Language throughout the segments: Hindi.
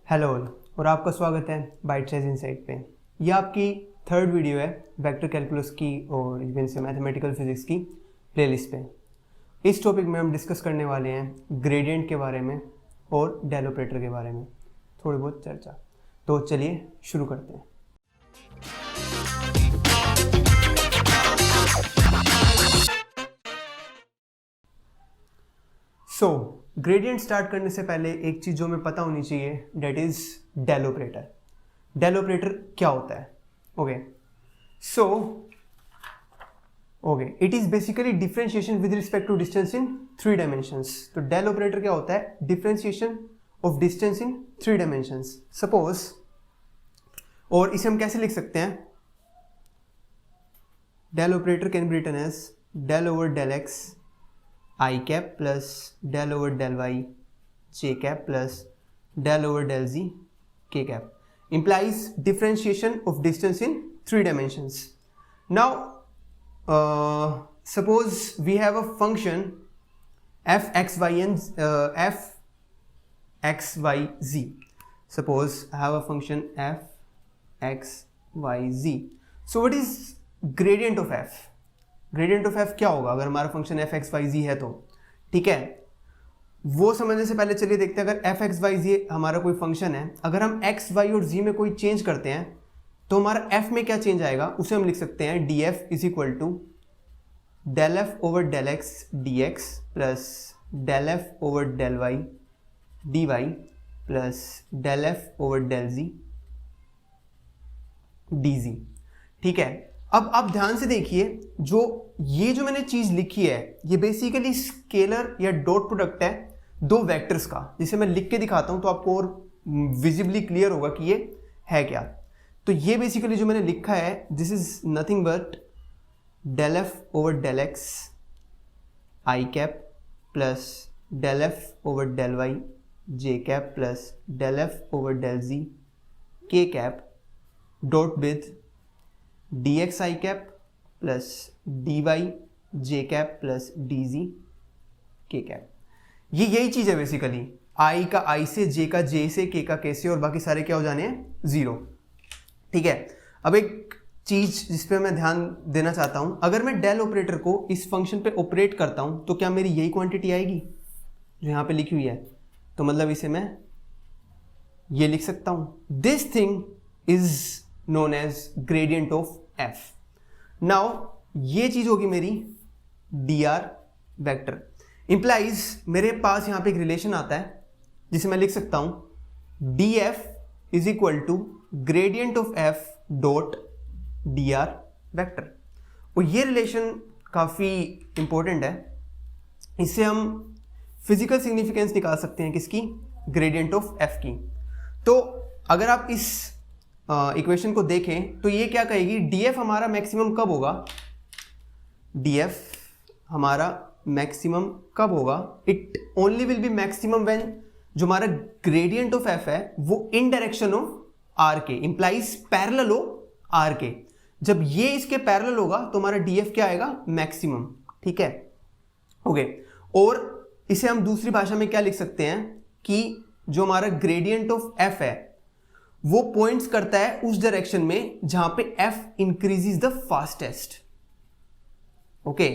हेलो और आपका स्वागत है बाइट साइज इनसाइट पे। ये आपकी थर्ड वीडियो है वेक्टर कैलकुलस की और इवन से मैथमेटिकल फिजिक्स की प्लेलिस्ट पे। इस टॉपिक में हम डिस्कस करने वाले हैं ग्रेडियंट के बारे में और डेल ऑपरेटर के बारे में थोड़ी बहुत चर्चा। तो चलिए शुरू करते हैं। ग्रेडियंट स्टार्ट करने से पहले एक चीज़ जो हमें पता होनी चाहिए that is del operator. Del operator क्या होता है? It is basically differentiation with respect to distance in 3 dimensions. तो डेल ऑपरेटर क्या होता है? Differentiation of distance in 3 dimensions. Suppose, और इसे हम कैसे लिख सकते हैं? Del operator can be written as del over del x I cap plus del over del y j cap plus del over del z k cap implies differentiation of distance in 3 dimensions. Now suppose we have a function f x y and f x y z. Suppose I have a function f x y z. So what is gradient of f? Gradient of F क्या होगा अगर हमारा फंक्शन एफ एक्स वाई जी है तो? ठीक है, वो समझने से पहले चलिए देखते हैं अगर एफ एक्स वाई जी हमारा कोई फंक्शन है, अगर हम एक्स वाई और जी में कोई चेंज करते हैं तो हमारा एफ में क्या चेंज आएगा उसे हम लिख सकते हैं d f is equal to del F over del x d x plus del F over del y d y plus del F over del z d z. ठीक है, अब आप ध्यान से देखिए, ये जो मैंने चीज लिखी है ये बेसिकली स्केलर या डॉट प्रोडक्ट है दो वेक्टर्स का, जिसे मैं लिख के दिखाता हूं तो आपको और विजिबली क्लियर होगा कि ये है क्या। तो ये बेसिकली जो मैंने लिखा है this is nothing but del F over del X I cap plus del F over del Y J cap plus del F over del Z K cap dot with D X I cap plus D Y J cap plus D Z K cap. ये यही चीज़ है बेसिकली, आई का आई से, जे का जे से, के का के से और बाकी सारे क्या हो जाने हैं? जीरो। ठीक है, अब एक चीज़ जिस पे मैं ध्यान देना चाहता हूँ, अगर मैं डेल ऑपरेटर को इस फंक्शन पे ऑपरेट करता हूँ तो क्या मेरी यही क्वांटिटी आएगी जो यहाँ पे लिखी हुई है? तो मतलब इसे मैं ये लिख सकता हूँ, this thing is known as gradient of f. Now ये चीज होगी मेरी डी आर वैक्टर, इंप्लाइज मेरे पास यहां पे एक रिलेशन आता है जिसे मैं लिख सकता हूं d f is equal to gradient of F dot D R vector. और ये रिलेशन काफी इंपॉर्टेंट है, इससे हम फिजिकल सिग्निफिकेंस निकाल सकते हैं किसकी? ग्रेडियंट ऑफ एफ की। तो अगर आप इस इक्वेशन को देखें तो ये क्या कहेगी? डीएफ हमारा मैक्सिमम कब होगा? डीएफ हमारा मैक्सिमम कब होगा? It only will be maximum when जो हमारा ग्रेडियंट ऑफ एफ है वो इन डायरेक्शन ऑफ आर के, इंप्लाइज पैरेलल ऑफ आर के। जब ये इसके पैरेलल होगा तो हमारा डीएफ क्या आएगा? मैक्सिमम। ठीक है, ओके। और इसे हम दूसरी भाषा में क्या लिख सकते हैं कि जो हमारा ग्रेडियंट ऑफ एफ है वो पॉइंट्स करता है उस डायरेक्शन में जहां पे f increases the fastest. Okay,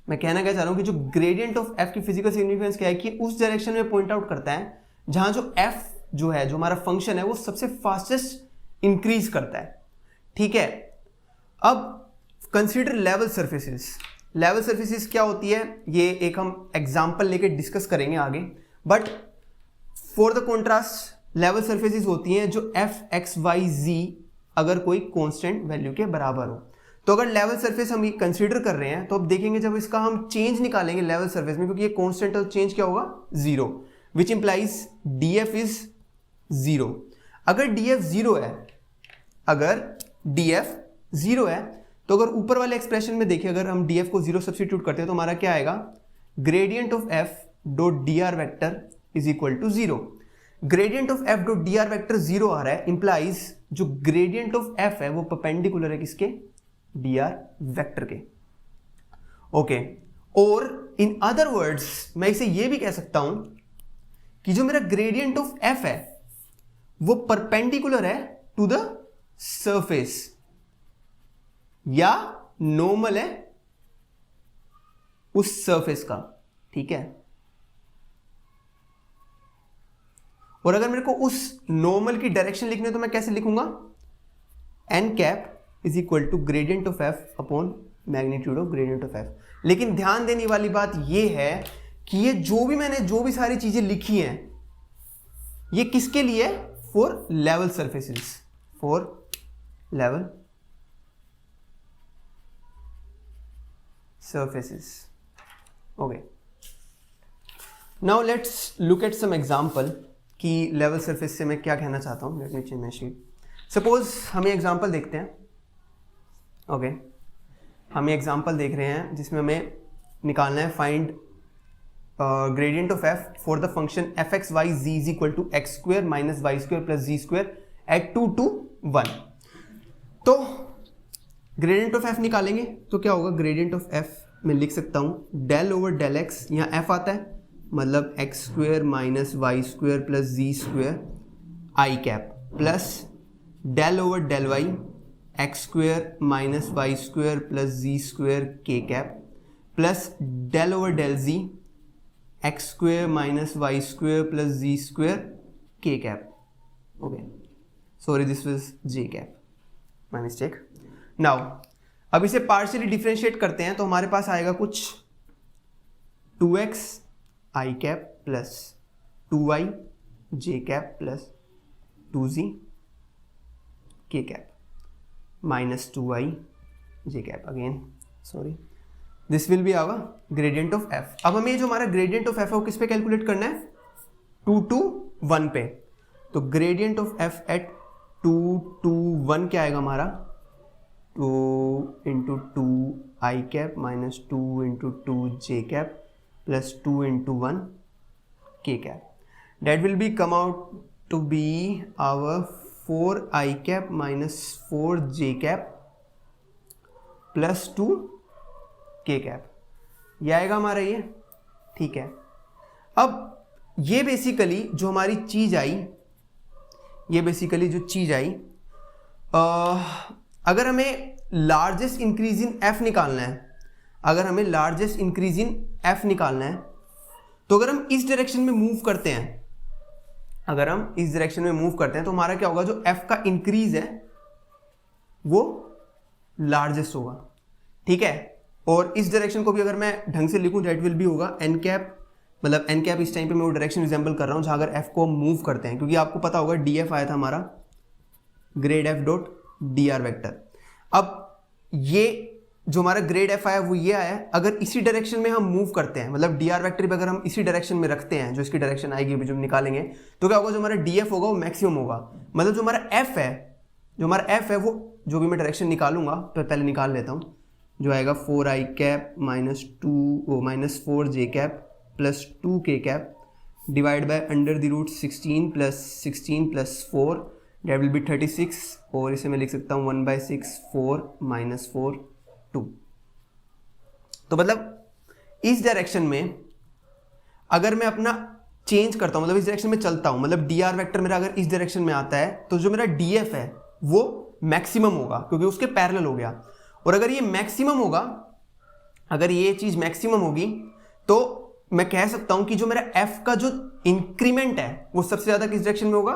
मैं कहना क्या चाह रहा हूं कि जो ग्रेडियंट ऑफ f की फिजिकल सिग्निफिकेंस क्या है कि उस डायरेक्शन में पॉइंट आउट करता है जहां जो f जो है, जो हमारा फंक्शन है, वो सबसे फास्टेस्ट इंक्रीज करता है। ठीक है, अब consider level surfaces. Level surfaces क्या होती है ये एक हम एग्जाम्पल लेके डिस्कस करेंगे आगे, but for the contrast level surfaces होती हैं जो एफ एक्स वाई जी अगर कोई कांस्टेंट वैल्यू के बराबर हो। तो अगर लेवल सरफेस हम कंसीडर कर रहे हैं तो अब देखेंगे जब इसका हम चेंज निकालेंगे लेवल सरफेस में, क्योंकि ये कांस्टेंट है तो चेंज क्या होगा? Zero, which implies D f is zero. अगर डी एफ जीरो है, अगर डी एफ जीरो है तो अगर ऊपर वाले एक्सप्रेशन में देखिए, अगर हम डी एफ को जीरो सब्स्टिट्यूट करते हैं तो हमारा क्या आएगा? Gradient of F dot D R vector is equal to zero. Gradient of F dot D R vector zero आ रहा है, इंप्लाइज जो ग्रेडियंट ऑफ एफ है वो परपेंडिकुलर है किसके? डी आर वैक्टर के। ओके, और इन अदर वर्ड्स मैं इसे ये भी कह सकता हूं कि जो मेरा ग्रेडियंट ऑफ एफ है वो परपेंडिकुलर है टू द सरफेस या नॉर्मल है उस सरफेस का, ठीक है। और अगर मेरे को उस नॉर्मल की डायरेक्शन लिखनी है तो मैं कैसे लिखूंगा, n cap is equal to gradient of f upon magnitude of gradient of f. लेकिन ध्यान देने वाली बात यह है कि ये जो भी सारी चीजें लिखी हैं ये किसके लिए, for level surfaces, for level surfaces. Okay. Now let's look at some example कि level surface से मैं क्या कहना चाहता हूँ. Let me change my sheet. Suppose हम ये example देखते हैं. Okay. हम ये example देख रहे हैं जिसमें हमें निकालना है find gradient of f for the function f(x, y, z) is equal to x square minus y square plus z square at 2 to 1. तो ग्रेडियंट ऑफ एफ निकालेंगे तो क्या होगा, ग्रेडियंट ऑफ एफ मैं लिख सकता हूँ डेल ओवर डेल एक्स, यहाँ एफ आता है मतलब X square minus Y square plus Z square I cap plus del over del Y X square minus Y square plus Z square K cap plus del over del Z X square minus Y square plus Z square K cap. Okay, sorry this was J cap, my mistake. Now अब इसे पार्शियली डिफरेंशिएट करते हैं तो हमारे पास आएगा कुछ 2x i cap plus 2y j cap plus 2z k cap minus 2y j cap. Again sorry, this will be our gradient of f. अब हमें जो हमारा ग्रेडियंट ऑफ f है वो किस पे कैलकुलेट करना है, 2 to 1 पे. तो gradient of f at 2 to 1 क्या आएगा हमारा, 2 into 2 i cap minus 2 into 2 j cap plus 2 into 1 k cap. That will be come out to be our 4 i cap minus 4 j cap plus 2 k cap. ये आएगा हमारा ये, ठीक है. अब ये बेसिकली जो हमारी चीज आई, ये बेसिकली जो चीज आई, अगर हमें लार्जेस्ट इंक्रीज इन एफ निकालना है, अगर हमें लार्जेस्ट इंक्रीज इन एफ निकालना है तो अगर हम इस डायरेक्शन में मूव करते हैं, अगर हम इस डायरेक्शन में मूव करते हैं तो हमारा क्या होगा, जो एफ का इंक्रीज है वो लार्जेस्ट होगा, ठीक है. और इस डायरेक्शन को भी अगर मैं ढंग से लिखूं दैट विल भी होगा एन कैप, मतलब एन कैप इस टाइम पे मैं वो डायरेक्शन रिजेंबल कर रहा हूं जहां अगर एफ को मूव करते हैं, क्योंकि आपको पता होगा डी एफ आया था हमारा grade F dot D R vector. अब ये जो हमारा ग्रेड एफ आया वो ये आया, अगर इसी डायरेक्शन में हम मूव करते हैं, मतलब डी आर वैक्टर भी अगर हम इसी डायरेक्शन में रखते हैं, जो इसकी डायरेक्शन आएगी अभी जो हम निकालेंगे, तो क्या होगा, जो हमारा डी एफ होगा वो मैक्सिमम होगा. मतलब जो हमारा एफ है, जो हमारा एफ है वो जो भी मैं डायरेक्शन निकालूंगा तो पहले निकाल लेता हूँ, जो आएगा 4 i cap minus 4 j cap plus 2 k cap divide by under the root 16 plus 4 that will be 36. और इसे मैं लिख सकता हूँ 1/6 4 माइनस 4 2. तो मतलब इस डायरेक्शन में अगर मैं अपना चेंज करता हूँ, मतलब इस डायरेक्शन में चलता हूँ, मतलब डी आर वैक्टर मेरा अगर इस डायरेक्शन में आता है तो जो मेरा डी एफ है वो मैक्सिमम होगा क्योंकि उसके पैरेलल हो गया. और अगर ये मैक्सिमम होगा, अगर ये चीज मैक्सिमम होगी तो मैं कह सकता हूं कि जो मेरा एफ का जो इंक्रीमेंट है वो सबसे ज्यादा किस डायरेक्शन में होगा,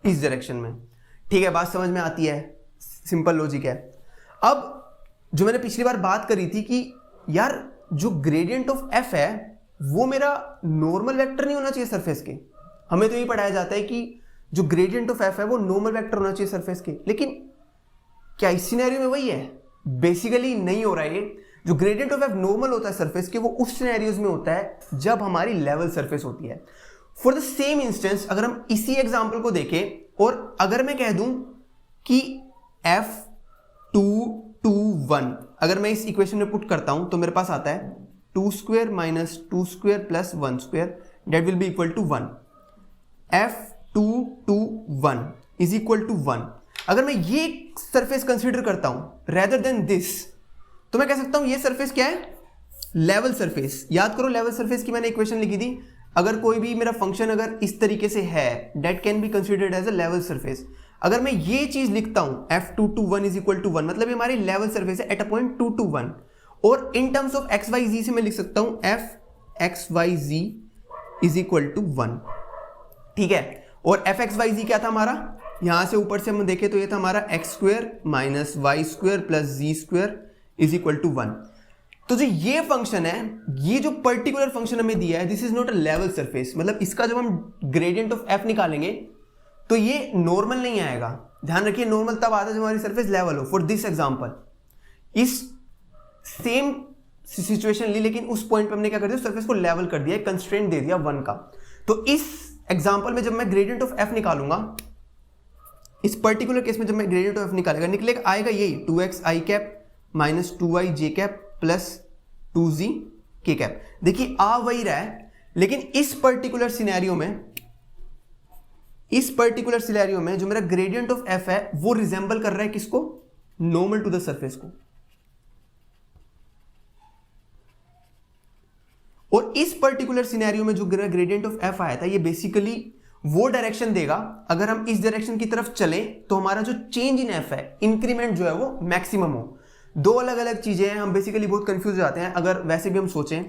इस डायरेक्शन में. ठीक है, बात समझ में आती है, सिंपल लॉजिक है. अब जो मैंने पिछली बार बात करी थी कि यार जो ग्रेडियंट ऑफ एफ है वो मेरा नॉर्मल वेक्टर नहीं होना चाहिए सरफेस के. हमें तो ये पढ़ाया जाता है कि जो ग्रेडियंट ऑफ एफ है वो नॉर्मल वेक्टर होना चाहिए सरफेस के, लेकिन क्या इस सिनेरियो में वही है? बेसिकली नहीं हो रहा है. जो ग्रेडियंट ऑफ एफ नॉर्मल होता है सरफेस के वो उस सिनेरियोज में होता है जब हमारी लेवल सरफेस होती है. फॉर द सेम इंस्टेंस अगर हम इसी एग्जांपल को देखें और अगर मैं कह दूं कि f 2 2 1, अगर मैं इस इक्वेशन में पुट करता हूं तो मेरे पास आता है 2 square minus 2 square plus 1 square that will be equal to 1. f 2 2 1 is equal to 1. अगर मैं ये सरफेस कंसीडर करता हूं रेदर देन दिस, तो मैं कह सकता हूं ये सरफेस क्या है, लेवल सरफेस. याद करो लेवल सरफेस की मैंने इक्वेशन लिखी थी, अगर कोई भी मेरा फंक्शन अगर इस तरीके से है, that can be considered as a level surface. अगर मैं ये चीज लिखता हूं f2 to 1 is equal to 1, मतलब ये हमारी लेवल सरफेस है एट अ पॉइंट 2 to 1, और in terms of X Y Z से मैं लिख सकता हूं f x y z is equal to 1, ठीक है। और एफ एक्स वाई जी क्या था हमारा, यहां से ऊपर से हम देखें तो ये था हमारा x square minus y square plus z square is equal to 1। तो जो ये फंक्शन है, ये जो पर्टिकुलर फंक्शन हमें दिया है, this is not a level surface. मतलब इसका जब हम ग्रेडियंट ऑफ एफ निकालेंगे तो ये नॉर्मल नहीं आएगा। ध्यान रखिए, नॉर्मल तब आता है जब हमारी सरफेस लेवल हो। फॉर दिस एग्जांपल, इस सेम सिचुएशन ली, लेकिन उस पॉइंट पे हमने क्या कर दिया, सरफेस को लेवल कर दिया, कंस्ट्रेंट दे दिया 1 का। तो इस एग्जांपल में जब मैं ग्रेडियंट ऑफ एफ निकालूंगा, इस पर्टिकुलर केस में जब मैं ग्रेडियंट ऑफ एफ निकालेगा आएगा यही 2x i cap minus 2y j cap plus 2z k cap. देखिए आ वही रहा है, लेकिन इस पर्टिकुलर सिनेरियो में जो मेरा ग्रेडियंट ऑफ एफ है वो रिजेंबल कर रहा है किसको, नॉर्मल टू द सरफेस को। और इस पर्टिकुलर सिनेरियो में जो ग्रेडियंट ऑफ एफ आया था, ये बेसिकली वो डायरेक्शन देगा, अगर हम इस डायरेक्शन की तरफ चले तो हमारा जो चेंज इन एफ है, इंक्रीमेंट जो है वो मैक्सिमम हो। दो अलग अलग चीजें हैं, हम बेसिकली बहुत कंफ्यूज हो जाते हैं। अगर वैसे भी हम सोचें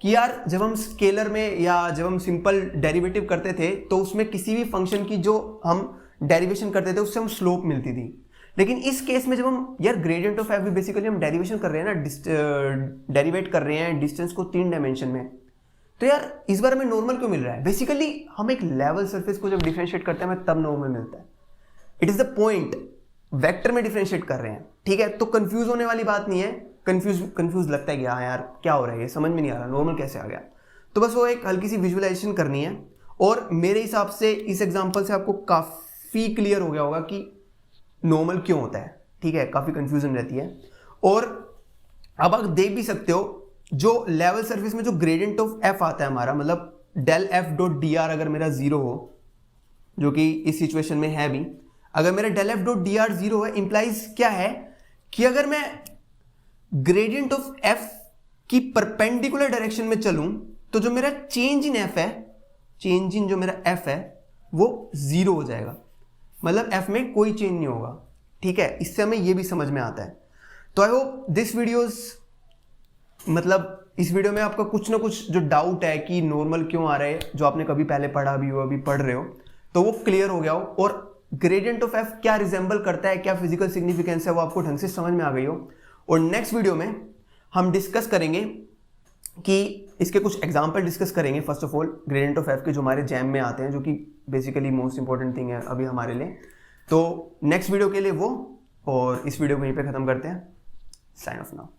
कि यार जब हम स्केलर में या जब हम सिंपल डेरिवेटिव करते थे तो उसमें किसी भी फंक्शन की जो हम डेरिवेशन करते थे उससे हम स्लोप मिलती थी, लेकिन इस केस में जब हम यार ग्रेडियंट ऑफ एफ भी बेसिकली हम डेरिवेशन कर रहे हैं ना, डेरिवेट कर रहे हैं डिस्टेंस को 3 डायमेंशन में, तो यार इस बार हमें नॉर्मल क्यों मिल रहा है। बेसिकली हम एक लेवल सरफेस को जब डिफरेंशिएट करते हैं हमें तब नॉर्मल मिलता है। It is the point, vector में डिफरेंशिएट कर रहे हैं, ठीक है। तो कंफ्यूज होने वाली बात नहीं है। कंफ्यूज लगता है कि हाँ यार क्या हो रहा है, ये समझ में नहीं आ रहा, नॉर्मल कैसे आ गया। तो बस वो एक हल्की सी विजुअलाइजेशन करनी है, और मेरे हिसाब से इस एग्जांपल से आपको काफ़ी क्लियर हो गया होगा कि नॉर्मल क्यों होता है, ठीक है। काफ़ी कंफ्यूजन रहती है। और अब आप देख भी सकते हो, जो लेवल सरफेस में जो ग्रेडियंट ऑफ एफ आता है हमारा, मतलब del f dot D r अगर मेरा 0 हो, जो कि इस सिचुएशन में है भी, अगर मेरा del f dot D r 0 है, इंप्लाइज क्या है कि अगर मैं ग्रेडियंट ऑफ एफ की परपेंडिकुलर डायरेक्शन में चलूं तो जो मेरा चेंज इन एफ है, चेंज इन जो मेरा एफ है वो 0 हो जाएगा। मतलब एफ में कोई चेंज नहीं होगा, ठीक है। इससे हमें ये भी समझ में आता है। तो आई होप दिस वीडियोस, मतलब इस वीडियो में आपका कुछ ना कुछ जो डाउट है कि नॉर्मल क्यों आ रहा है, जो आपने कभी पहले पढ़ा भी हो, अभी पढ़ रहे हो, तो वो क्लियर हो गया हो, और ग्रेडियंट ऑफ एफ क्या रिजेंबल करता है, क्या फिजिकल सिग्निफिकेंस है, वो आपको ढंग से समझ में आ गई हो। और नेक्स्ट वीडियो में हम डिस्कस करेंगे कि इसके कुछ एग्जाम्पल डिस्कस करेंगे। First of all gradient of F के जो हमारे जैम में आते हैं, जो कि बेसिकली मोस्ट इंपॉर्टेंट थिंग है अभी हमारे लिए। तो नेक्स्ट वीडियो के लिए वो, और इस वीडियो को यहीं पे खत्म करते हैं। Sign off now.